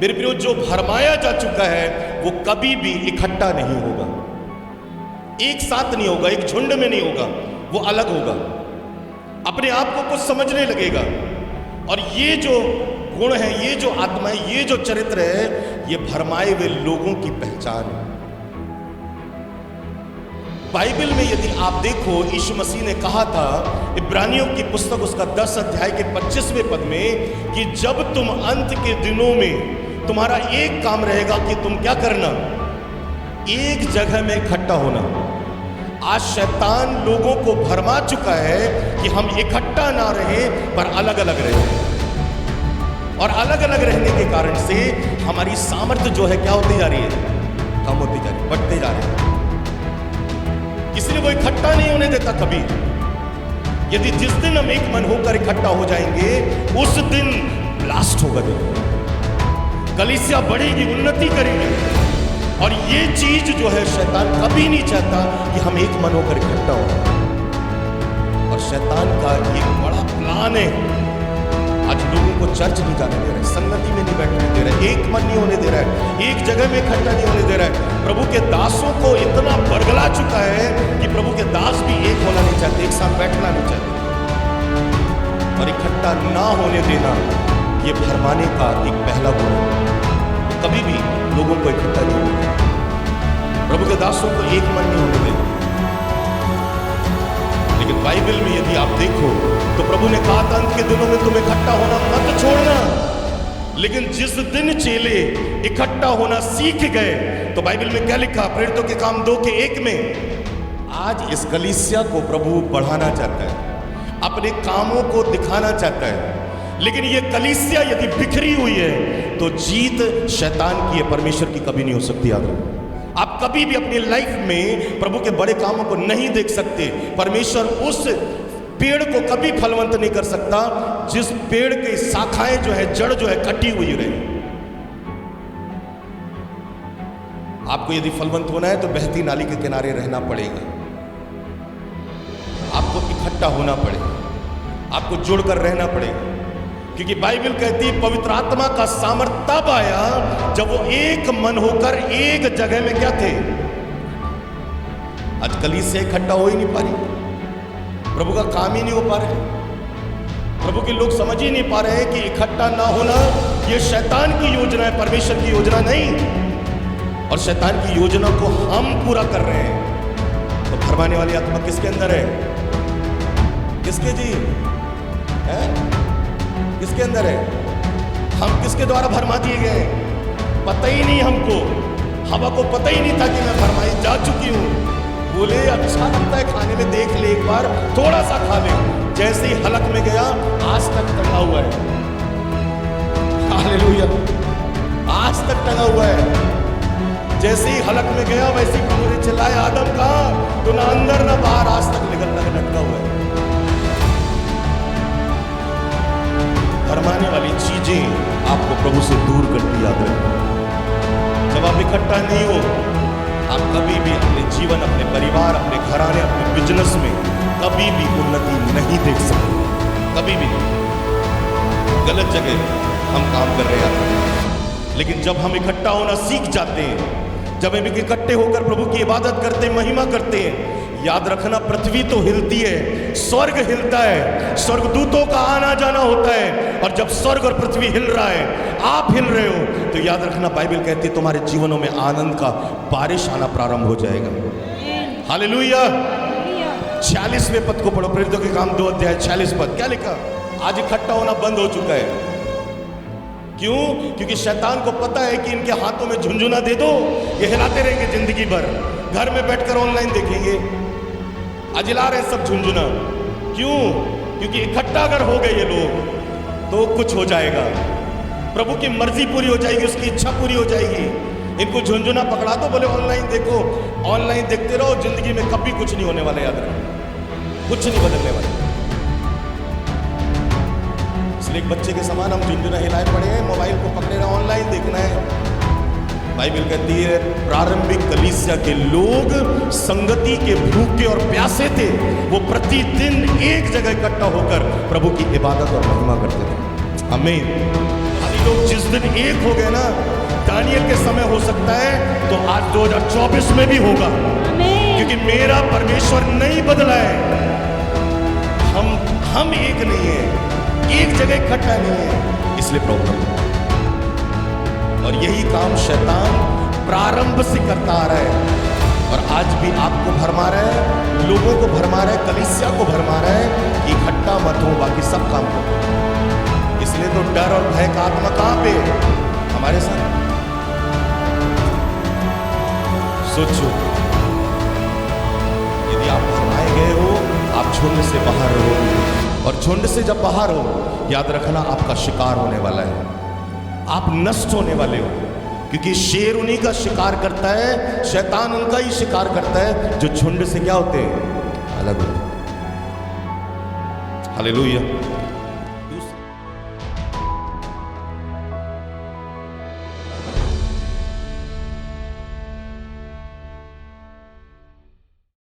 मेरे प्रियो, जो भरमाया जा चुका है वो कभी भी इकट्ठा नहीं होगा, एक साथ नहीं होगा, एक झुंड में नहीं होगा, वो अलग होगा, अपने आप को कुछ समझने लगेगा। और ये जो गुण है, ये जो आत्मा है, ये जो चरित्र है, ये भरमाए हुए लोगों की पहचान है। बाइबल में यदि आप देखो, यीशु मसीह ने कहा था इब्रानियों की पुस्तक उसका 10 अध्याय के 25वें पद में कि जब तुम अंत के दिनों में तुम्हारा एक काम रहेगा कि तुम क्या करना, एक जगह में इकट्ठा होना। आज शैतान लोगों को भरमा चुका है कि हम इकट्ठा ना रहें पर अलग अलग रहें, और अलग अलग रहने के कारण से हमारी सामर्थ्य जो है क्या होती जा रही है, कम होती जा रही है, बढ़ते जा रहे हैं। इसलिए वो इकट्ठा नहीं होने देता कभी। यदि जिस दिन हम एक मन होकर इकट्ठा हो जाएंगे, उस दिन ब्लास्ट होगा, कलीसिया बढ़ेगी, उन्नति करेगी। और ये चीज जो है शैतान कभी नहीं चाहता कि हम एक मन होकर इकट्ठा हो। और शैतान का एक बड़ा प्लान है, आज लोगों को चर्च नहीं जाने दे रहा है, संगति में नहीं बैठने दे रहा है, एक मन नहीं होने दे रहा है, एक जगह में इकट्ठा नहीं होने दे रहा है। प्रभु के दासों को इतना बरगला चुका है कि प्रभु के दास भी एक होना नहीं चाहते, एक साथ बैठना नहीं चाहते। और इकट्ठा ना होने देना ये भरमाने का एक पहला गुण है। कभी भी लोगों को इकट्ठा नहीं होने देना, प्रभु के दासों को एक मन नहीं होने देना। लेकिन बाइबल में यदि आप देखो तो प्रभु ने कहा था अंत के दिनों में तुम इकट्ठा होना मत छोड़ना। लेकिन जिस दिन चेले इकट्ठा होना सीख गए, तो बाइबल में क्या लिखा, प्रेरितों के काम 2:1 में, आज इस कलीसिया को प्रभु बढ़ाना चाहता है, अपने कामों को दिखाना चाहता है। लेकिन ये कलीसिया यदि बिखरी हुई है तो जीत शैतान की है, परमेश्वर की कभी नहीं हो सकती। याद रखो, आप कभी भी अपनी लाइफ में प्रभु के बड़े कामों को नहीं देख सकते। परमेश्वर उस पेड़ को कभी फलवंत नहीं कर सकता जिस पेड़ की शाखाएं जो है, जड़ जो है, कटी हुई रहे। आपको यदि फलवंत होना है तो बहती नाली के किनारे रहना पड़ेगा, आपको इकट्ठा होना पड़ेगा, आपको जुड़कर रहना पड़ेगा। क्योंकि बाइबल कहती है पवित्र आत्मा का सामर्थ तब आया जब वो एक मन होकर एक जगह में क्या थे। आज कलीसिया इकट्ठा हो ही नहीं पा रही, प्रभु का काम ही नहीं हो पा रहे, प्रभु के लोग समझ ही नहीं पा रहे हैं कि इकट्ठा ना होना ये शैतान की योजना है, परमेश्वर की योजना नहीं। और शैतान की योजना को हम पूरा कर रहे हैं। तो भरमाने वाली आत्मा किसके अंदर है, किसके जी है, किसके अंदर है? हम किसके द्वारा भरमा दिए गए? पता ही नहीं हमको, हवा को पता ही नहीं था कि मैं भरमाई जा चुकी हूँ। बोले अच्छा लगता है खाने में, देख ले एक बार, थोड़ा सा खा ले। जैसे ही हलक में गया, आज तक टंगा हुआ है। हालेलुया, आज तक टंगा हुआ है। जैसे ही हलक में गया वैसे ही प्रभु ने चिल्लाया, आदम कहाँ? तो ना अंदर ना बाहर, आज तक निकल लग लटका हुआ है। भरमाने वाली चीजें आपको प्रभु से दूर करती, याद रखो। जब आप इकट्ठा नहीं हो, आप कभी भी अपने जीवन, अपने परिवार, अपने घराने, अपने बिजनेस में कभी भी उन्नति नहीं देख सकते, कभी भी। गलत जगह हम काम कर रहे हैं। लेकिन जब हम इकट्ठा होना सीख जाते हैं, जब हम इकट्ठे होकर प्रभु की इबादत करते हैं, महिमा करते हैं, याद रखना पृथ्वी तो हिलती है, स्वर्ग हिलता है, स्वर्गदूतों का आना जाना होता है। और जब स्वर्ग और पृथ्वी हिल रहा है, आप हिल रहे हो, तो याद रखना बाइबल कहती है तुम्हारे जीवनों में आनंद का बारिश आना प्रारंभ हो जाएगा। हालेलुया। 46वें पद को पढ़ो, प्रेरितों के काम 2 अध्याय 46 पद, क्या लिखा? आज इकट्ठा होना बंद हो चुका है। क्यों? क्योंकि शैतान को पता है कि इनके हाथों में झुंझुना दे दो, ये हिलाते रहेंगे जिंदगी भर। घर में बैठकर ऑनलाइन देखेंगे, अजिला रहे सब झुंझुना। क्यों? क्योंकि इकट्ठा अगर हो गए ये लोग तो कुछ हो जाएगा, प्रभु की मर्जी पूरी हो जाएगी, उसकी इच्छा पूरी हो जाएगी। इनको झुंझुना पकड़ा दो, बोले ऑनलाइन देखो, ऑनलाइन देखते रहो, जिंदगी में कभी कुछ नहीं होने वाला, याद रखो, कुछ नहीं बदलने वाला। इसलिए एक बच्चे के समान हम झुंझुना हिलाए पड़े हैं, मोबाइल को पकड़े रहे, ऑनलाइन देखना है। बाइबल कहती है प्रारंभिक कलीसिया के लोग संगति के भूखे और प्यासे थे, वो प्रतिदिन एक जगह इकट्ठा होकर प्रभु की इबादत और महिमा करते थे। आमीन। लोग जिस दिन एक हो गए ना, दानियल के समय हो सकता है तो आज 2024 में भी होगा, क्योंकि मेरा परमेश्वर नहीं बदला है। हम एक नहीं है, एक जगह इकट्ठा नहीं है, इसलिए प्रॉब्लम। और यही काम शैतान प्रारंभ से करता आ रहा है, और आज भी आपको भरमा रहा है, लोगों को भरमा रहा है, कलीसिया को भरमा रहा है कि इकट्ठा मत हो, बाकी सब काम करो। इसलिए तो डर और भय का आत्मा कहां पे हमारे साथ। सोचो, यदि आप भरमाए गए हो, आप झुंड से बाहर रहोगे, और झुंड से जब बाहर हो, याद रखना आपका शिकार होने वाला है, आप नष्ट होने वाले हो, क्योंकि शेर उन्हीं का शिकार करता है, शैतान उनका ही शिकार करता है जो झुंड से क्या होते हैं, अलग होते हैं। हालेलुया।